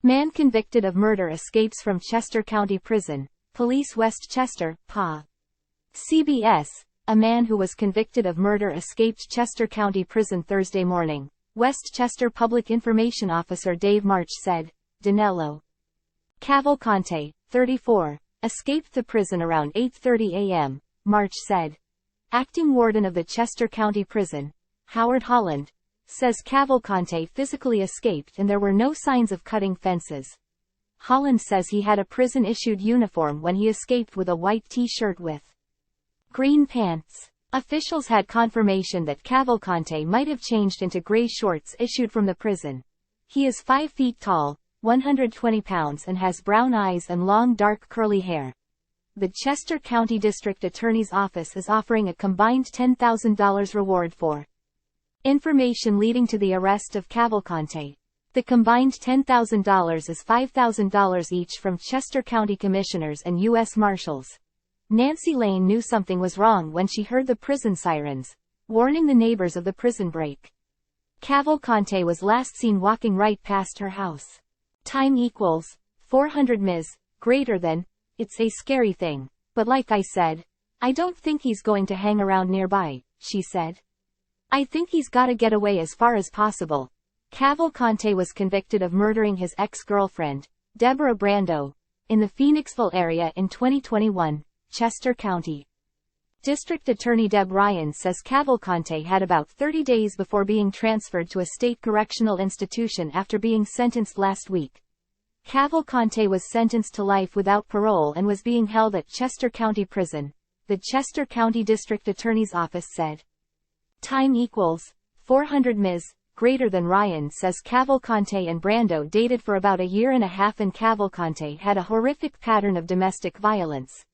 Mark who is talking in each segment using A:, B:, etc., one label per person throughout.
A: Man convicted of murder escapes from Chester County Prison. Police West Chester, PA. CBS. A man who was convicted of murder escaped Chester County Prison Thursday morning, West Chester Public Information Officer Dave March said. Danelo Cavalcante, 34, escaped the prison around 8:30 a.m., March said. Acting Warden of the Chester County Prison, Howard Holland, says Cavalcante physically escaped and there were no signs of cutting fences. Holland says he had a prison-issued uniform when he escaped with a white t-shirt with green pants. Officials had confirmation that Cavalcante might have changed into gray shorts issued from the prison. He is 5 feet tall, 120 pounds and has brown eyes and long dark curly hair. The Chester County District Attorney's Office is offering a combined $10,000 reward for information leading to the arrest of Cavalcante. The combined $10,000 is $5,000 each from Chester County Commissioners and U.S. Marshals. Nancy Lane knew something was wrong when she heard the prison sirens, warning the neighbors of the prison break. Cavalcante was last seen walking right past her house. Time equals 400 ms, greater than, it's a scary thing, but like I said, I don't think he's going to hang around nearby, she said. I think he's gotta get away as far as possible. Cavalcante was convicted of murdering his ex-girlfriend, Deborah Brando, in the Phoenixville area in 2021, Chester County. District Attorney Deb Ryan says Cavalcante had about 30 days before being transferred to a state correctional institution after being sentenced last week. Cavalcante was sentenced to life without parole and was being held at Chester County Prison, the Chester County District Attorney's Office said. Time equals 400 ms, greater than. Ryan says Cavalcante and Brando dated for about a year and a half and Cavalcante had a horrific pattern of domestic violence.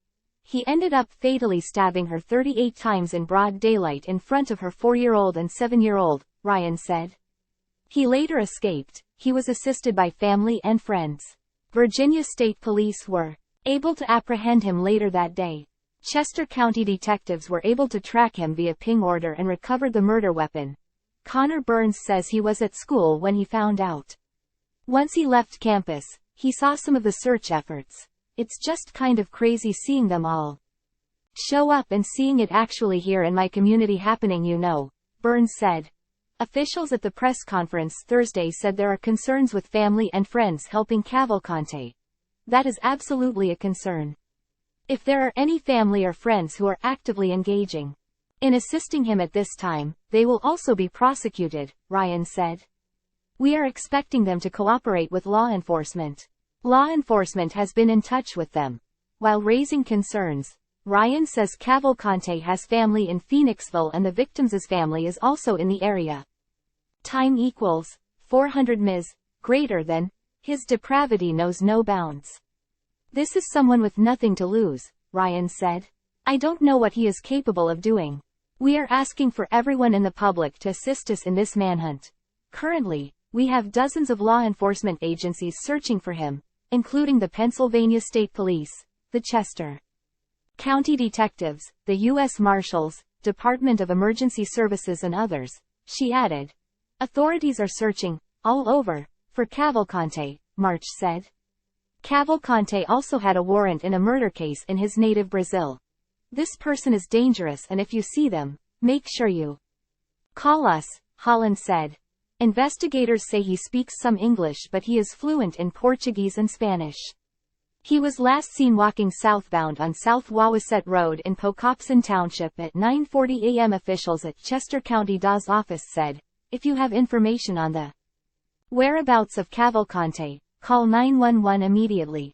A: He ended up fatally stabbing her 38 times in broad daylight in front of her 4-year-old and 7-year-old, Ryan said. He later escaped. He was assisted by family and friends. Virginia State Police were able to apprehend him later that day. Chester County detectives were able to track him via ping order and recovered the murder weapon. Connor Burns says he was at school when he found out. Once he left campus, he saw some of the search efforts. It's just kind of crazy seeing them all show up and seeing it actually here in my community happening, you know, Burns said. Officials at the press conference Thursday said there are concerns with family and friends helping Cavalcante. That is absolutely a concern. If there are any family or friends who are actively engaging in assisting him at this time, they will also be prosecuted, Ryan said. We are expecting them to cooperate with law enforcement. Law enforcement has been in touch with them. While raising concerns, Ryan says Cavalcante has family in Phoenixville and the victim's family is also in the area. Time equals 400 ms, greater than, his depravity knows no bounds. This is someone with nothing to lose, Ryan said. I don't know what he is capable of doing. We are asking for everyone in the public to assist us in this manhunt. Currently, we have dozens of law enforcement agencies searching for him, including the Pennsylvania State Police, the Chester County Detectives, the U.S. Marshals, Department of Emergency Services and others, she added. Authorities are searching, all over, for Cavalcante, March said. Cavalcante also had a warrant in a murder case in his native Brazil. This person is dangerous and if you see them, make sure you call us, Holland said. Investigators say he speaks some English but he is fluent in Portuguese and Spanish. He was last seen walking southbound on South Wawasett Road in Pocopson Township at 9:40 a.m. Officials at Chester County DA's office said, if you have information on the whereabouts of Cavalcante, call 911 immediately.